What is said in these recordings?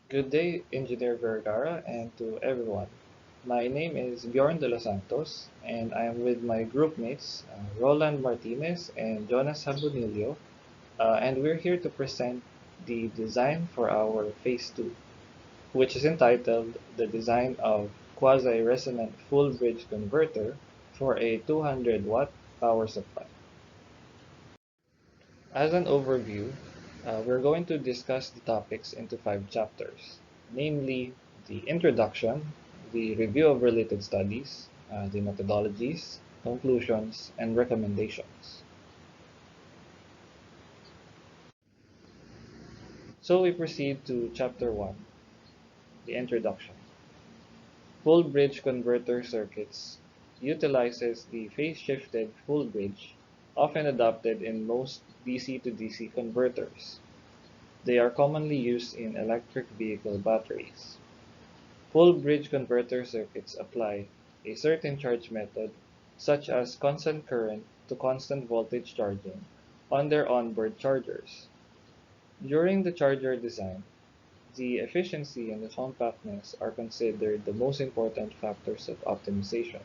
Good day, Engineer Vergara, and to everyone. My name is Bjorn de los Santos, and I am with my groupmates, Roland Martinez and Jonas Habunilio, and we're here to present the design for our Phase 2, which is entitled The Design of Quasi-Resonant Full Bridge Converter for a 200-watt power supply. As an overview, we're going to discuss the topics into 5 chapters, namely the introduction, the review of related studies, the methodologies, conclusions, and recommendations. So we proceed to Chapter 1, the introduction. Full bridge converter circuits utilizes the phase-shifted full bridge often adopted in most DC to DC converters. They are commonly used in electric vehicle batteries. Full bridge converter circuits apply a certain charge method, such as constant current to constant voltage charging, on their onboard chargers. During the charger design, the efficiency and the compactness are considered the most important factors of optimization,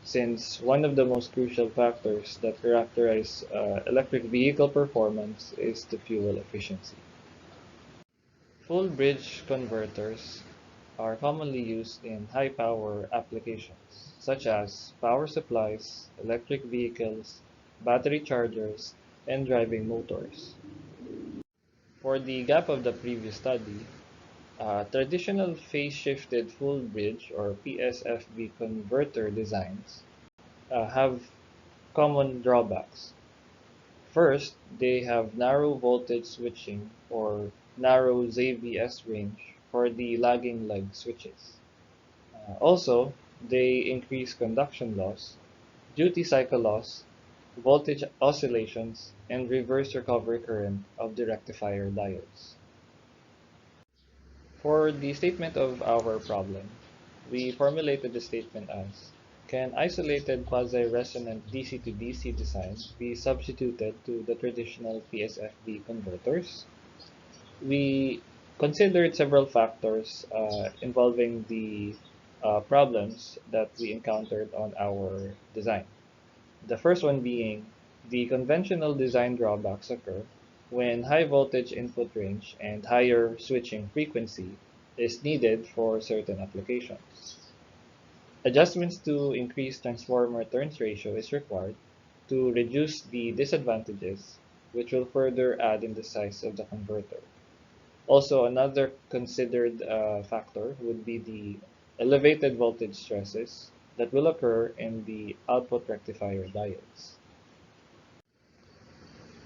since one of the most crucial factors that characterize electric vehicle performance is the fuel efficiency. Full bridge converters are commonly used in high power applications such as power supplies, electric vehicles, battery chargers, and driving motors. For the gap of the previous study, traditional phase-shifted full bridge or PSFB converter designs have common drawbacks. First, they have narrow voltage switching or narrow ZVS range for the lagging leg switches. Also, they increase conduction loss, duty cycle loss, voltage oscillations, and reverse recovery current of the rectifier diodes. For the statement of our problem, we formulated the statement as: can isolated quasi-resonant DC to DC designs be substituted to the traditional PSFB converters? We considered several factors involving the problems that we encountered on our design. The first one being the conventional design drawbacks occur when high voltage input range and higher switching frequency is needed for certain applications. Adjustments to increase transformer turns ratio is required to reduce the disadvantages, which will further add in the size of the converter. Also, another considered factor would be the elevated voltage stresses that will occur in the output rectifier diodes.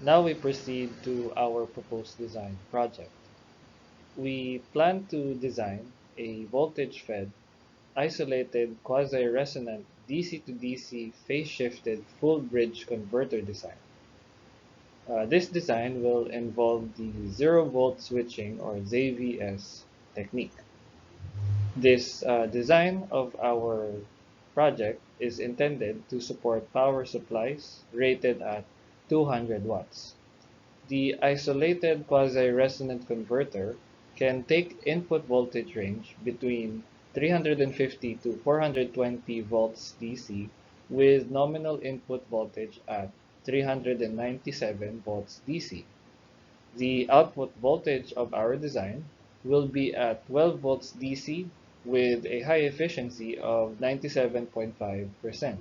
Now we proceed to our proposed design project. We plan to design a voltage-fed, isolated quasi-resonant DC to DC phase-shifted full bridge converter design. This design will involve the zero-volt switching or ZVS technique. This design of our project is intended to support power supplies rated at 200 watts. The isolated quasi-resonant converter can take input voltage range between 350 to 420 volts DC with nominal input voltage at 397 volts DC. The output voltage of our design will be at 12 volts DC with a high efficiency of 97.5%.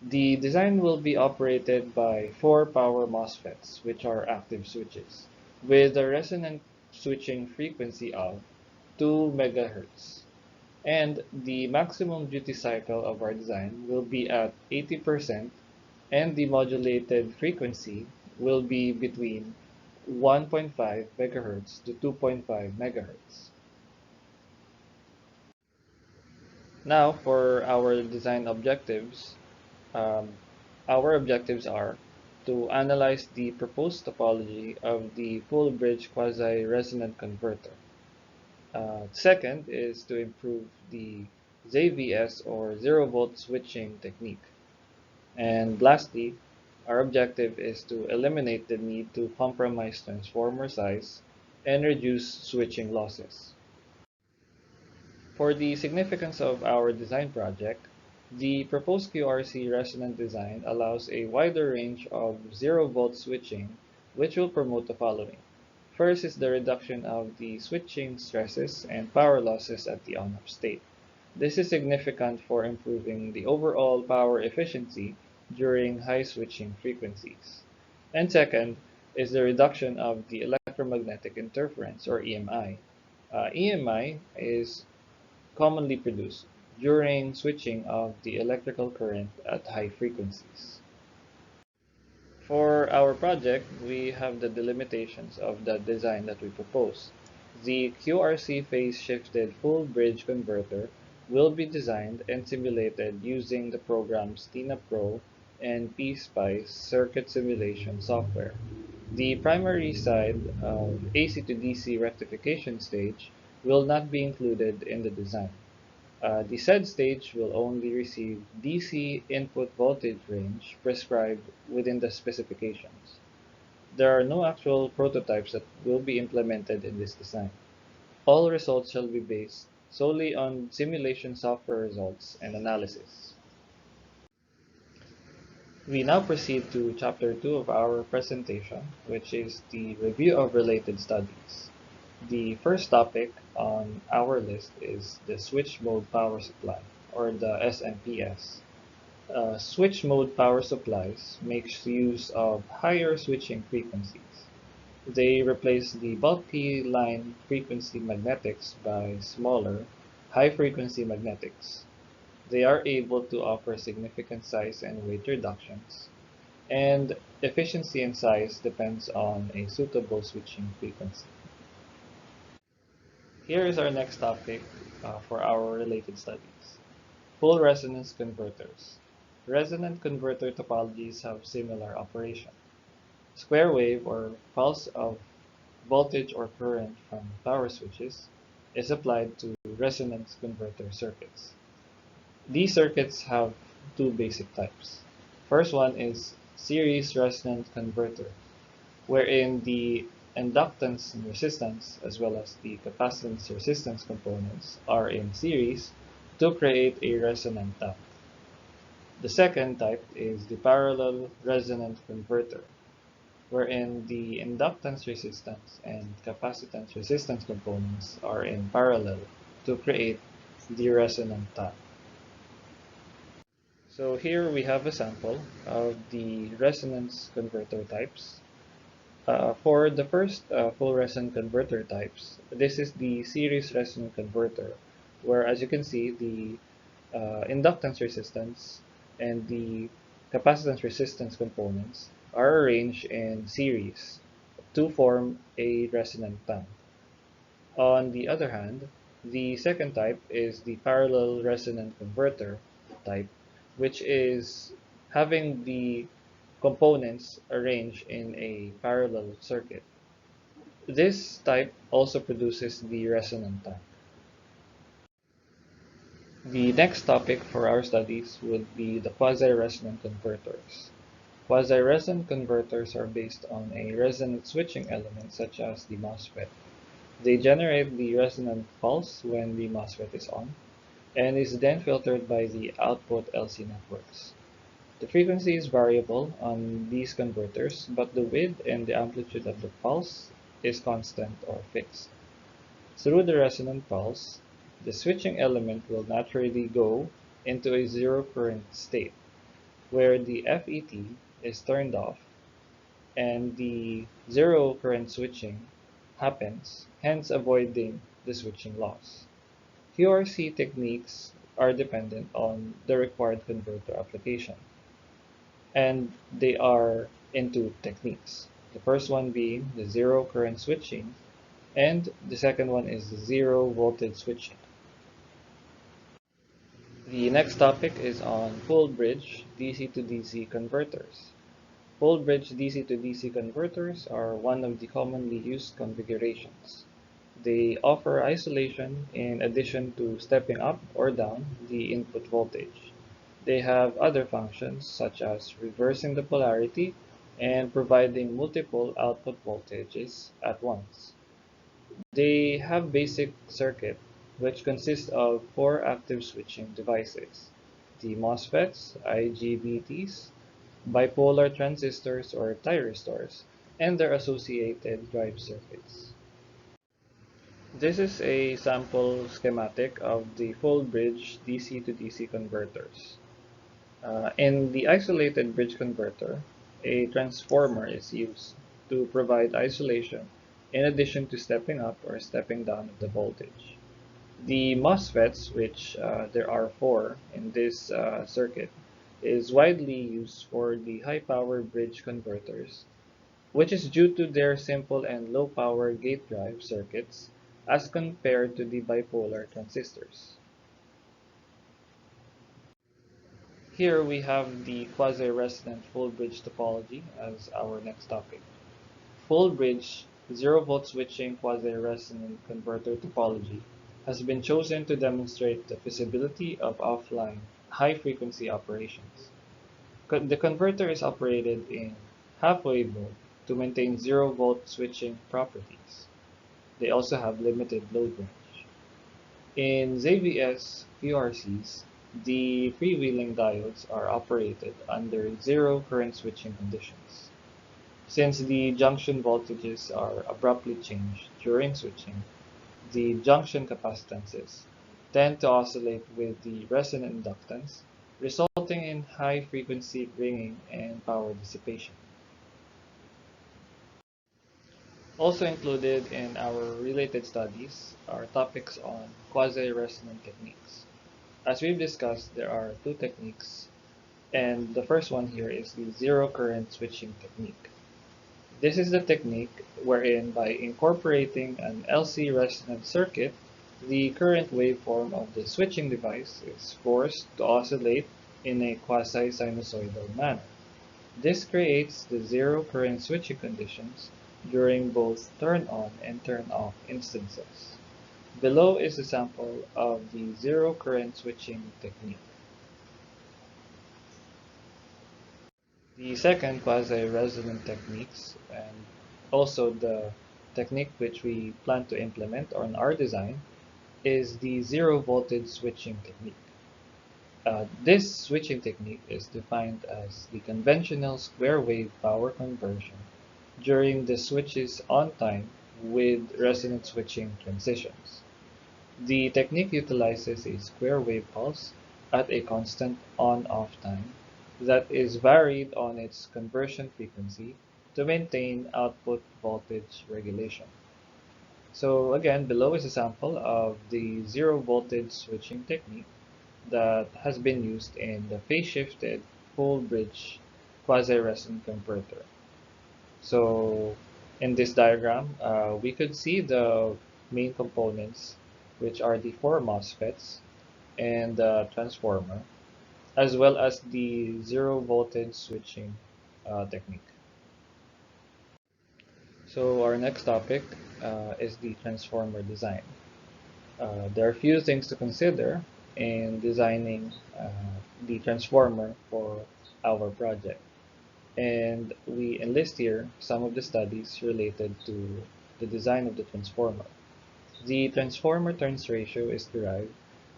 The design will be operated by 4 power MOSFETs, which are active switches, with a resonant switching frequency of 2 MHz. And the maximum duty cycle of our design will be at 80%, and the modulated frequency will be between 1.5 MHz to 2.5 MHz. Now, for our design objectives, um, our objectives are to analyze the proposed topology of the full bridge quasi-resonant converter. Second is to improve the ZVS or zero volt switching technique. And lastly, our objective is to eliminate the need to compromise transformer size and reduce switching losses. For the significance of our design project, the proposed QRC resonant design allows a wider range of 0-volt switching, which will promote the following. First is the reduction of the switching stresses and power losses at the on-off state. This is significant for improving the overall power efficiency during high switching frequencies. And second is the reduction of the electromagnetic interference, or EMI. EMI is commonly produced during switching of the electrical current at high frequencies. For our project, we have the delimitations of the design that we propose. The QRC phase-shifted full bridge converter will be designed and simulated using the programs TINA Pro and PSpice circuit simulation software. The primary side of AC to DC rectification stage will not be included in the design. The said stage will only receive DC input voltage range prescribed within the specifications. There are no actual prototypes that will be implemented in this design. All results shall be based solely on simulation software results and analysis. We now proceed to Chapter 2 of our presentation, which is the review of related studies. The first topic on our list is the switch mode power supply, or the SMPS. Switch mode power supplies makes use of higher switching frequencies. They replace the bulky line frequency magnetics by smaller, high-frequency magnetics. They are able to offer significant size and weight reductions, and efficiency and size depends on a suitable switching frequency. Here is our next topic for our related studies. Full resonance converters. Resonant converter topologies have similar operation. Square wave or pulse of voltage or current from power switches is applied to resonance converter circuits. These circuits have two basic types. First one is series resonant converter, wherein the inductance and resistance as well as the capacitance resistance components are in series to create a resonant tap. The second type is the parallel resonant converter, wherein the inductance resistance and capacitance resistance components are in parallel to create the resonant tap. So here we have a sample of the resonance converter types. For the first full resonant converter types, this is the series resonant converter, where as you can see, the inductance resistance and the capacitance resistance components are arranged in series to form a resonant tank. On the other hand, the second type is the parallel resonant converter type, which is having the components arranged in a parallel circuit. This type also produces the resonant tank. The next topic for our studies would be the quasi-resonant converters. Quasi-resonant converters are based on a resonant switching element such as the MOSFET. They generate the resonant pulse when the MOSFET is on, and is then filtered by the output LC networks. The frequency is variable on these converters, but the width and the amplitude of the pulse is constant or fixed. Through the resonant pulse, the switching element will naturally go into a zero current state, where the FET is turned off and the zero current switching happens, hence avoiding the switching loss. QRC techniques are dependent on the required converter application, and they are in two techniques. The first one being the zero current switching, and the second one is the zero voltage switching. The next topic is on full bridge DC to DC converters. Full bridge DC to DC converters are one of the commonly used configurations. They offer isolation in addition to stepping up or down the input voltage. They have other functions such as reversing the polarity and providing multiple output voltages at once. They have basic circuit which consists of four active switching devices: the MOSFETs, IGBTs, bipolar transistors or thyristors, and their associated drive circuits. This is a sample schematic of the full bridge DC to DC converters. In the isolated bridge converter, a transformer is used to provide isolation in addition to stepping up or stepping down of the voltage. The MOSFETs, which there are four in this circuit, is widely used for the high-power bridge converters, which is due to their simple and low-power gate drive circuits as compared to the bipolar transistors. Here we have the quasi-resonant full bridge topology as our next topic. Full bridge 0-volt switching quasi-resonant converter topology has been chosen to demonstrate the feasibility of offline high-frequency operations. The converter is operated in half-wave mode to maintain 0-volt switching properties. They also have limited load range. In ZVS QRCs, the freewheeling diodes are operated under zero current switching conditions. Since the junction voltages are abruptly changed during switching, the junction capacitances tend to oscillate with the resonant inductance, resulting in high frequency ringing and power dissipation. Also included in our related studies are topics on quasi-resonant techniques. As we've discussed, there are two techniques, and the first one here is the zero current switching technique. This is the technique wherein by incorporating an LC resonant circuit, the current waveform of the switching device is forced to oscillate in a quasi-sinusoidal manner. This creates the zero current switching conditions during both turn-on and turn-off instances. Below is a sample of the zero current switching technique. The second quasi-resonant techniques, and also the technique which we plan to implement on our design, is the zero voltage switching technique. This switching technique is defined as the conventional square wave power conversion during the switches on time with resonant switching transitions. The technique utilizes a square wave pulse at a constant on-off time that is varied on its conversion frequency to maintain output voltage regulation. So again, below is a sample of the zero voltage switching technique that has been used in the phase-shifted full bridge quasi-resonant converter. So in this diagram, we could see the main components, which are the four MOSFETs and the transformer, as well as the zero voltage switching technique. So our next topic is the transformer design. There are a few things to consider in designing the transformer for our project. And we enlist here some of the studies related to the design of the transformer. The transformer turns ratio is derived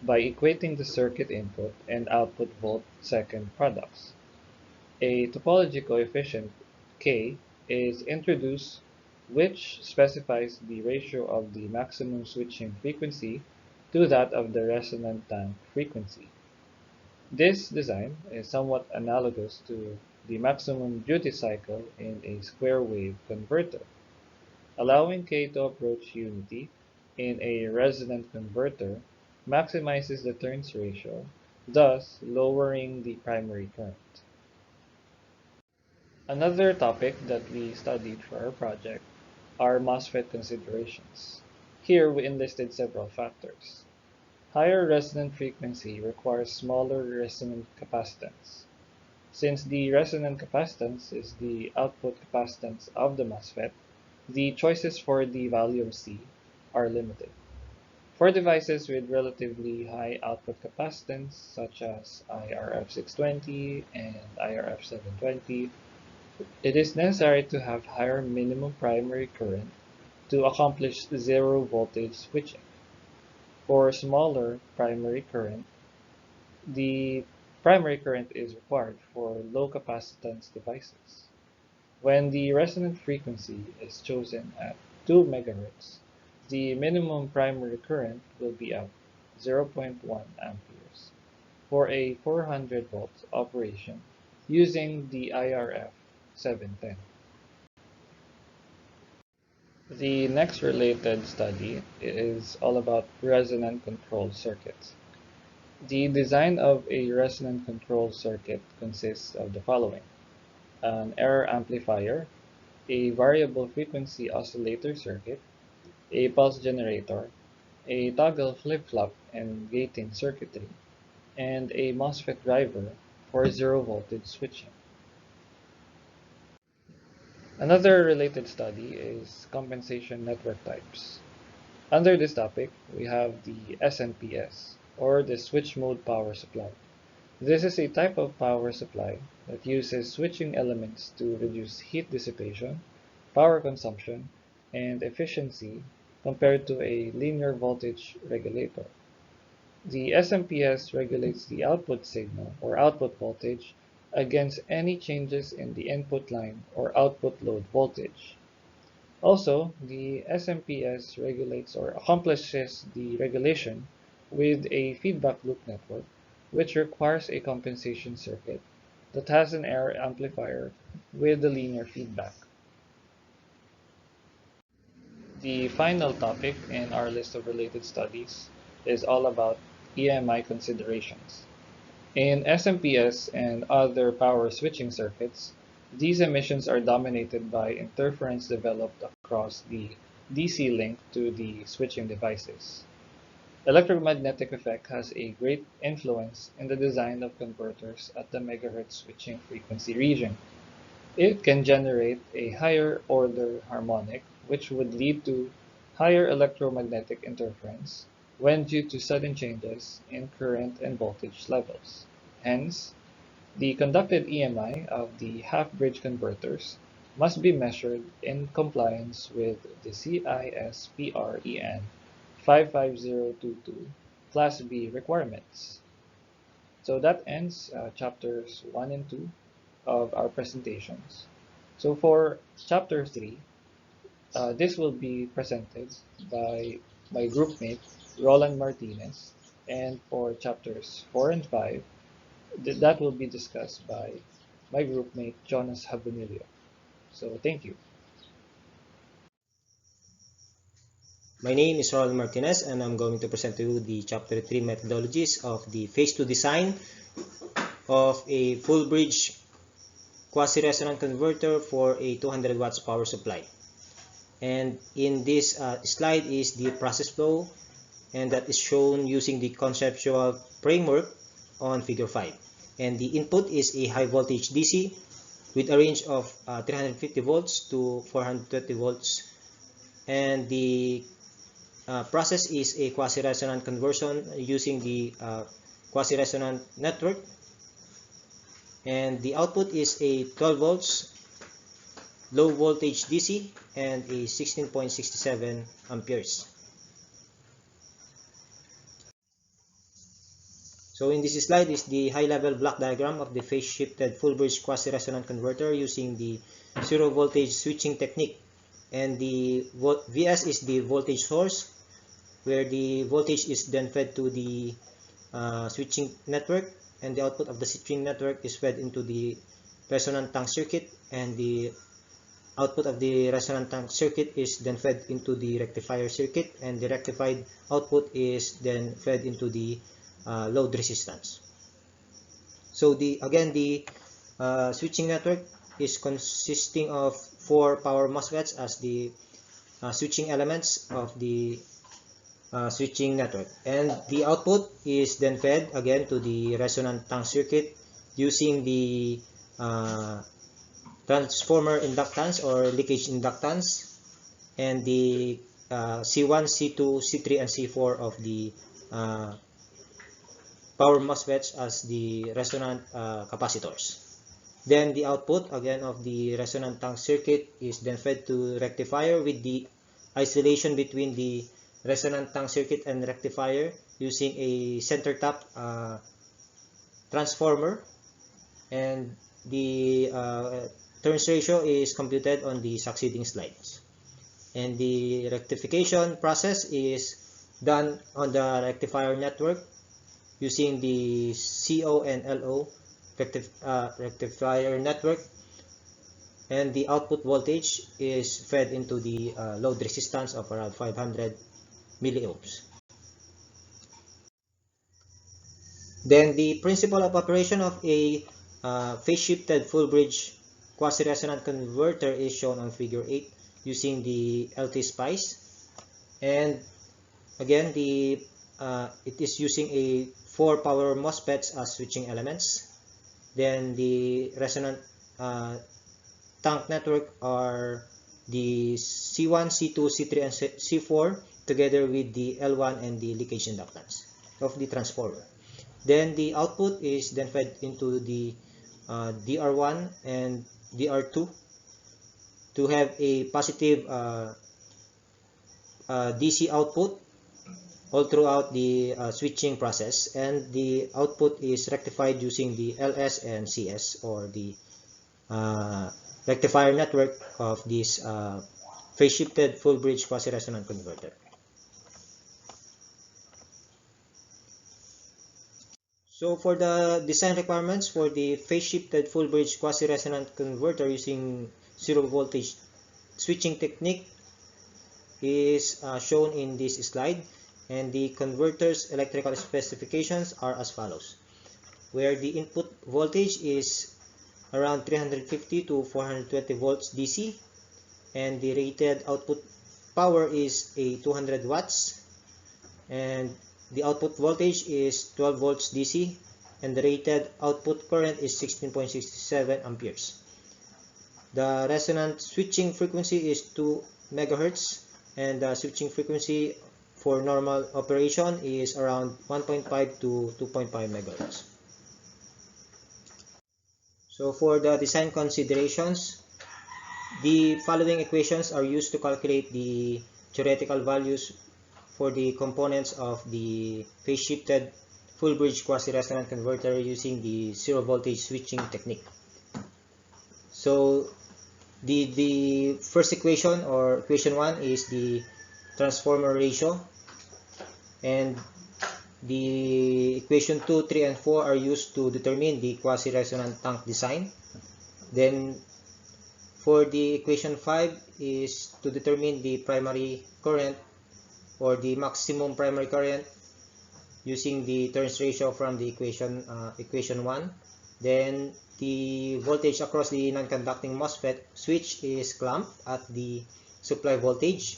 by equating the circuit input and output volt-second products. A topology coefficient K is introduced which specifies the ratio of the maximum switching frequency to that of the resonant tank frequency. This design is somewhat analogous to the maximum duty cycle in a square wave converter. Allowing K to approach unity in a resonant converter maximizes the turns ratio, thus lowering the primary current. Another topic that we studied for our project are MOSFET considerations. Here we enlisted several factors. Higher resonant frequency requires smaller resonant capacitance. Since the resonant capacitance is the output capacitance of the MOSFET, the choices for the value of C are limited. For devices with relatively high output capacitance, such as IRF620 and IRF720, it is necessary to have higher minimum primary current to accomplish zero voltage switching. For smaller primary current, the primary current is required for low capacitance devices. When the resonant frequency is chosen at 2 MHz, the minimum primary current will be at 0.1 amperes for a 400 volts operation using the IRF 710. The next related study is all about resonant control circuits. The design of a resonant control circuit consists of the following: an error amplifier, a variable frequency oscillator circuit, a pulse generator, a toggle flip-flop and gating circuitry, and a MOSFET driver for zero voltage switching. Another related study is compensation network types. Under this topic, we have the SNPS, or the switch mode power supply. This is a type of power supply that uses switching elements to reduce heat dissipation, power consumption, and efficiency compared to a linear voltage regulator. The SMPS regulates the output signal or output voltage against any changes in the input line or output load voltage. Also, the SMPS regulates or accomplishes the regulation with a feedback loop network, which requires a compensation circuit that has an error amplifier with the linear feedback. The final topic in our list of related studies is all about EMI considerations. In SMPS and other power switching circuits, these emissions are dominated by interference developed across the DC link to the switching devices. Electromagnetic effect has a great influence in the design of converters at the megahertz switching frequency region. It can generate a higher order harmonic, which would lead to higher electromagnetic interference when due to sudden changes in current and voltage levels. Hence, the conducted EMI of the half-bridge converters must be measured in compliance with the CISPREN 55022 Class B requirements. So that ends chapters 1 and 2 of our presentations. So for chapter 3, this will be presented by my groupmate, Roland Martinez, and for chapters 4 and 5, that will be discussed by my groupmate, Jonas Habonilio. So thank you. My name is Roland Martinez and I'm going to present to you the chapter 3 methodologies of the phase 2 design of a full bridge quasi-resonant converter for a 200 watts power supply. And in this slide is the process flow, and that is shown using the conceptual framework on figure 5. And the input is a high voltage DC with a range of 350 volts to 420 volts, and the process is a quasi-resonant conversion using the quasi-resonant network, and the output is a 12 volts low voltage DC and a 16.67 amperes. So in this slide is the high-level block diagram of the phase-shifted full-bridge quasi-resonant converter using the zero voltage switching technique. And the Vs is the voltage source, where the voltage is then fed to the switching network, and the output of the switching network is fed into the resonant tank circuit, and the output of the resonant tank circuit is then fed into the rectifier circuit, and the rectified output is then fed into the load resistance. So the switching network is consisting of 4 power MOSFETs as the switching elements of the switching network, and the output is then fed again to the resonant tank circuit using the transformer inductance or leakage inductance, and the C1, C2, C3, and C4 of the power MOSFETs as the resonant capacitors. Then the output again of the resonant tank circuit is then fed to rectifier with the isolation between the resonant tank circuit and rectifier using a center tap transformer, and the turns ratio is computed on the succeeding slides. And the rectification process is done on the rectifier network using the CO and LO rectifier network, and the output voltage is fed into the load resistance of around 500 milliohms. Then the principle of operation of a phase-shifted full-bridge quasi-resonant converter is shown on figure 8 using the LT spice. And again, it is using a 4 power MOSFETs as switching elements. Then the resonant tank network are the C1, C2, C3, and C4 together with the L1 and the leakage inductance of the transformer. Then the output is then fed into the DR1 and DR2 to have a positive DC output all throughout the switching process, and the output is rectified using the LS and CS, or the rectifier network of this phase-shifted full-bridge quasi-resonant converter. So for the design requirements for the phase-shifted full-bridge quasi-resonant converter using zero voltage switching technique is shown in this slide, and the converter's electrical specifications are as follows, where the input voltage is around 350 to 420 volts DC, and the rated output power is a 200 watts, and the output voltage is 12 volts DC, and the rated output current is 16.67 amperes. The resonant switching frequency is 2 megahertz, and the switching frequency for normal operation is around 1.5 to 2.5 megahertz. So for the design considerations, the following equations are used to calculate the theoretical values for the components of the phase-shifted full-bridge quasi-resonant converter using the zero voltage switching technique. So the first equation, or equation 1, is the transformer ratio, and the equation 2, 3, and 4 are used to determine the quasi-resonant tank design. Then for the equation 5 is to determine the primary current, or the maximum primary current, using the turns ratio from the equation 1. Then the voltage across the non-conducting MOSFET switch is clamped at the supply voltage.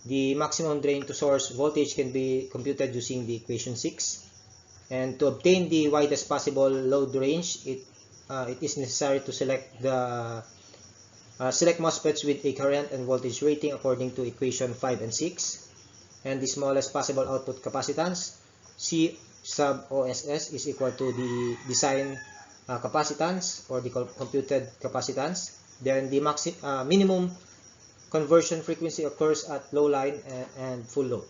The maximum drain to source voltage can be computed using the equation 6. And to obtain the widest possible load range, it is necessary to select MOSFETs with a current and voltage rating according to equation 5 and 6. And the smallest possible output capacitance, C sub OSS, is equal to the design capacitance, or the computed capacitance. Then the minimum conversion frequency occurs at low line and full load,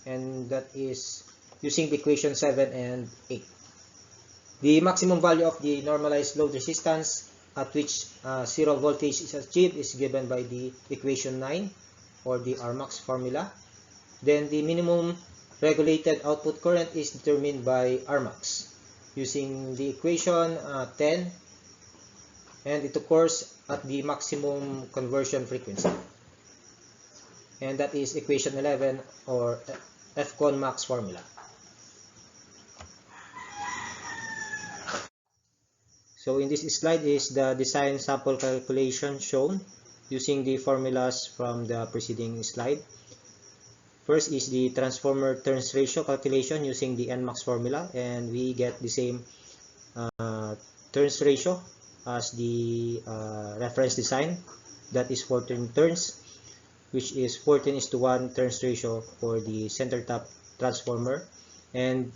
and that is using the equation 7 and 8. The maximum value of the normalized load resistance at which zero voltage is achieved is given by the equation 9, or the RMAX formula. Then the minimum regulated output current is determined by RMAX using the equation 10, and it occurs at the maximum conversion frequency, and that is equation 11, or FCON max formula. So in this slide is the design sample calculation shown using the formulas from the preceding slide. First is the transformer turns ratio calculation using the NMAX formula, and we get the same turns ratio as the reference design, that is 14 turns, which is 14:1 turns ratio for the center tap transformer. And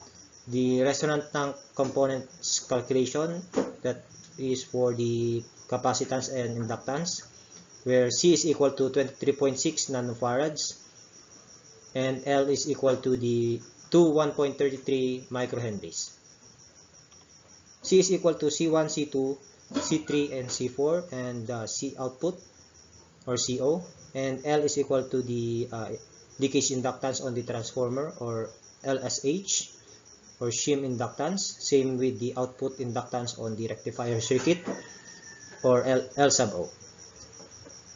the resonant tank components calculation, that is for the capacitance and inductance, where C is equal to 23.6 nanofarads, and L is equal to the 1.33 microhenries. C is equal to C1, C2, C3, and C4, and C output or CO, and L is equal to the leakage inductance on the transformer or LSH or shim inductance, same with the output inductance on the rectifier circuit or L sub O.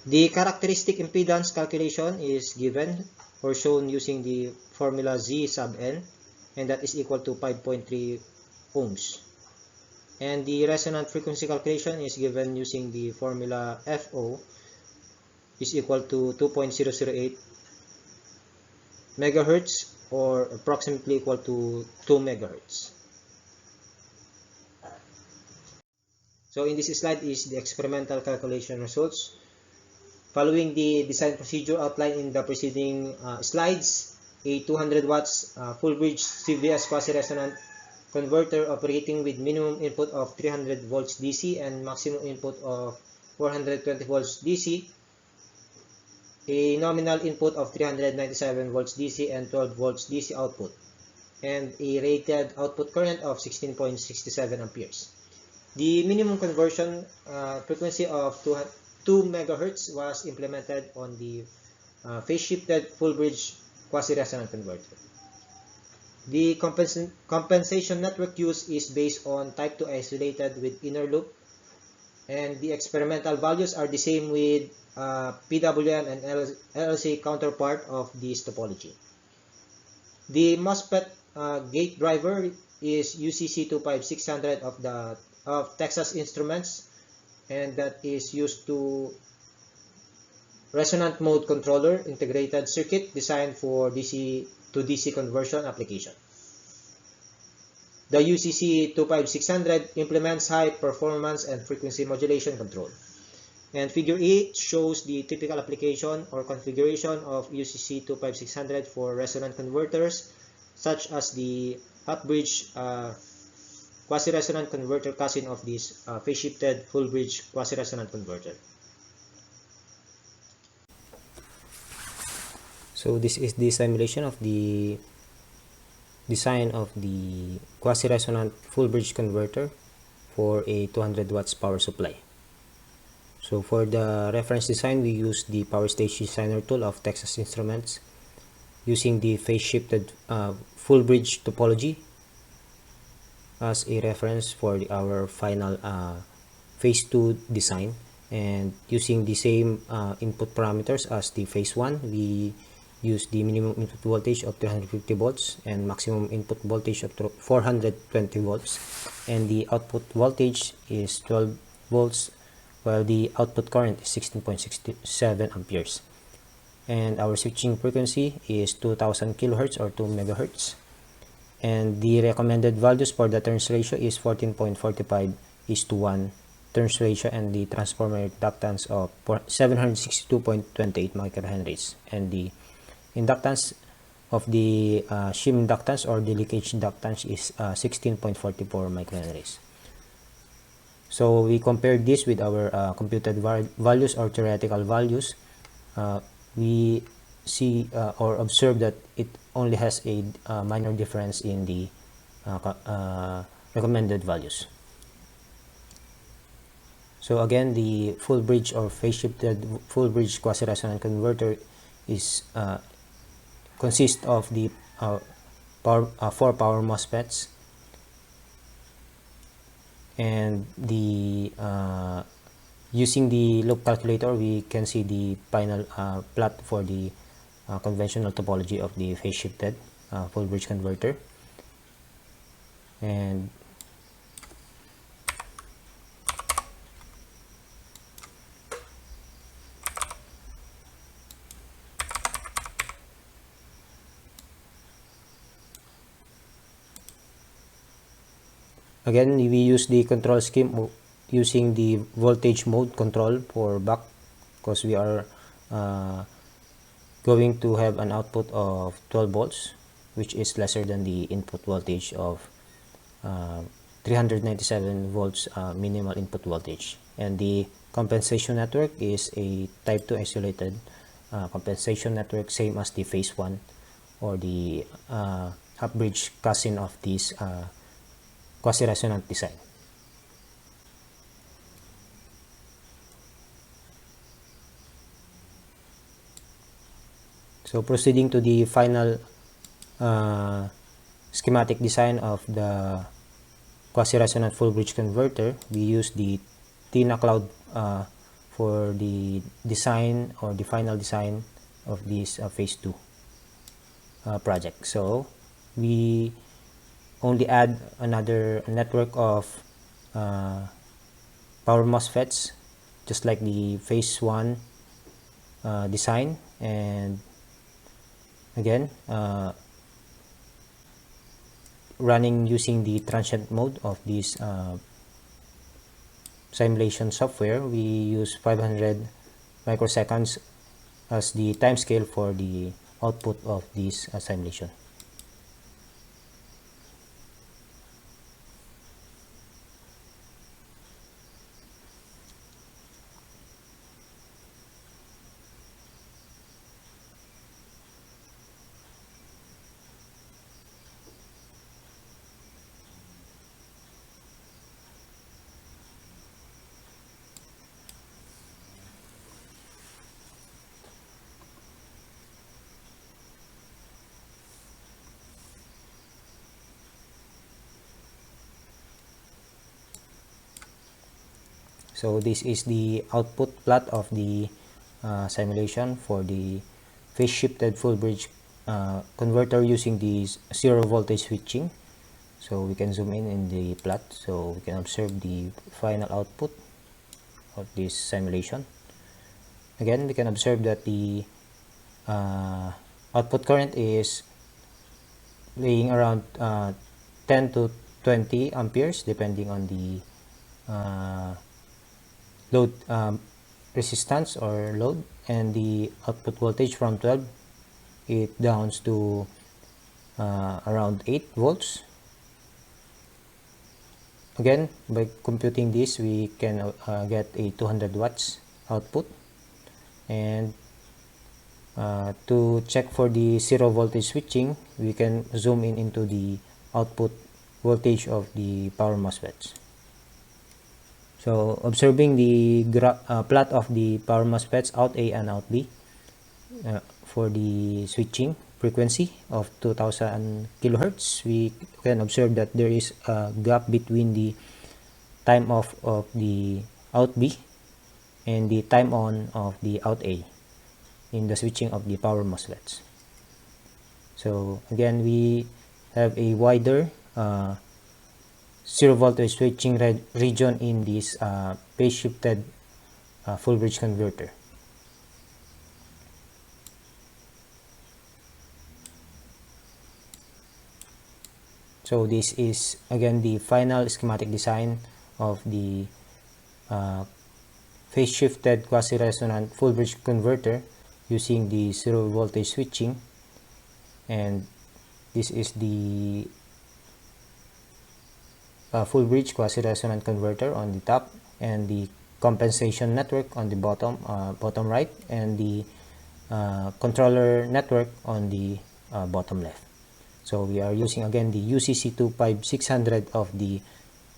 The characteristic impedance calculation is given or shown using the formula Z sub N, and that is equal to 5.3 ohms. And the resonant frequency calculation is given using the formula FO is equal to 2.008 megahertz or approximately equal to 2 megahertz. So in this slide is the experimental calculation results. Following the design procedure outlined in the preceding slides, a 200 watts full bridge CVS quasi-resonant converter operating with minimum input of 300 volts DC and maximum input of 420 volts DC, a nominal input of 397 volts DC and 12 volts DC output, and a rated output current of 16.67 amperes. The minimum conversion frequency of 2 megahertz was implemented on the phase-shifted full-bridge quasi-resonant converter. The compensation network used is based on type 2 isolated with inner loop, and the experimental values are the same with PWM and LLC counterpart of this topology. The MOSFET gate driver is UCC25600 of Texas Instruments, and that is used to resonant mode controller integrated circuit designed for DC to DC conversion application. The UCC25600 implements high performance and frequency modulation control. And figure 8 shows the typical application or configuration of UCC25600 for resonant converters, such as the half bridge quasi-resonant converter cousin of this phase-shifted full-bridge quasi-resonant converter. So this is the simulation of the design of the quasi-resonant full-bridge converter for a 200 watts power supply. So for the reference design, we use the power stage designer tool of Texas Instruments using the phase-shifted full-bridge topology as a reference for our final phase 2 design, and using the same input parameters as the phase 1, we use the minimum input voltage of 350 volts and maximum input voltage of 420 volts, and the output voltage is 12 volts while the output current is 16.67 amperes, and our switching frequency is 2000 kilohertz or 2 megahertz. And the recommended values for the turns ratio is 14.45:1 turns ratio, and the transformer inductance of 762.28 microhenries, and the inductance of the shim inductance or the leakage inductance is 16.44 microhenries. So we compared this with our computed values or theoretical values. We see or observe that it only has a minor difference in the recommended values. So again, the full bridge or phase-shifted full bridge quasi-resonant converter is consists of the 4 power MOSFETs, and the using the loop calculator, we can see the final plot for the conventional topology of the phase-shifted full bridge converter. And again, we use the control scheme using the voltage mode control for back, because we are going to have an output of 12 volts, which is lesser than the input voltage of 397 volts minimal input voltage. And the compensation network is a type 2 isolated compensation network, same as the phase 1 or the half-bridge cousin of this quasi-resonant design. So proceeding to the final schematic design of the quasi-resonant full bridge converter, we use the Tina cloud for the design or the final design of this phase 2 project. So we only add another network of power MOSFETs just like the phase 1 design, and again running using the transient mode of this simulation software. We use 500 microseconds as the time scale for the output of this simulation. So this is the output plot of the simulation for the phase shifted full bridge converter using the zero voltage switching. So we can zoom in the plot so we can observe the final output of this simulation. Again, we can observe that the output current is laying around 10 to 20 amperes depending on the load resistance or load, and the output voltage from 12 it downs to around 8 volts. Again, by computing this, we can get a 200 watts output. And to check for the zero voltage switching, we can zoom in into the output voltage of the power MOSFETs. So observing the plot of the power MOSFETs out A and out B for the switching frequency of 2000 kilohertz, we can observe that there is a gap between the time off of the out B and the time on of the out A in the switching of the power MOSFETs. So again, we have a wider zero voltage switching region in this phase shifted full bridge converter. So this is again the final schematic design of the phase shifted quasi-resonant full bridge converter using the zero voltage switching, and this is the full bridge quasi-resonant converter on the top, and the compensation network on the bottom right, and the controller network on the bottom left. So we are using again the UCC 25600 of the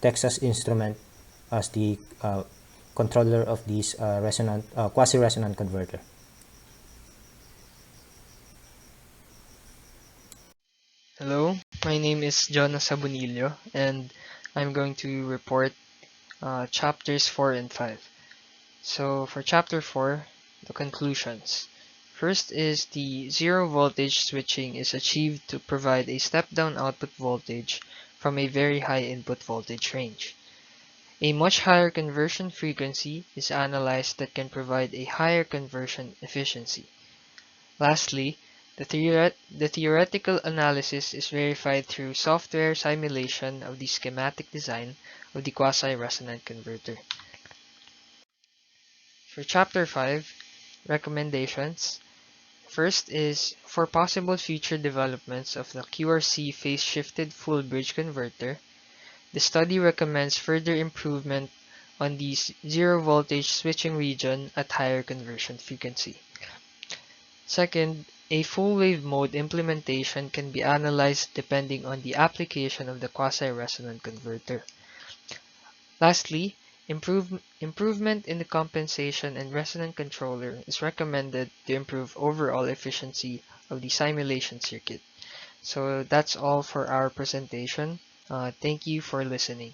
Texas Instrument as the controller of this quasi-resonant converter. Hello, my name is Jonas Sabonillo, and I'm going to report chapters 4 and 5. So for chapter 4, the conclusions. First is the zero voltage switching is achieved to provide a step-down output voltage from a very high input voltage range. A much higher conversion frequency is analyzed that can provide a higher conversion efficiency. Lastly, the theoretical analysis is verified through software simulation of the schematic design of the quasi-resonant converter. For Chapter 5, recommendations. First is, for possible future developments of the QRC phase-shifted full bridge converter, the study recommends further improvement on the zero voltage switching region at higher conversion frequency. Second, A full wave mode implementation can be analyzed depending on the application of the quasi-resonant converter. Lastly, improvement in the compensation and resonant controller is recommended to improve overall efficiency of the simulation circuit. So that's all for our presentation. Thank you for listening.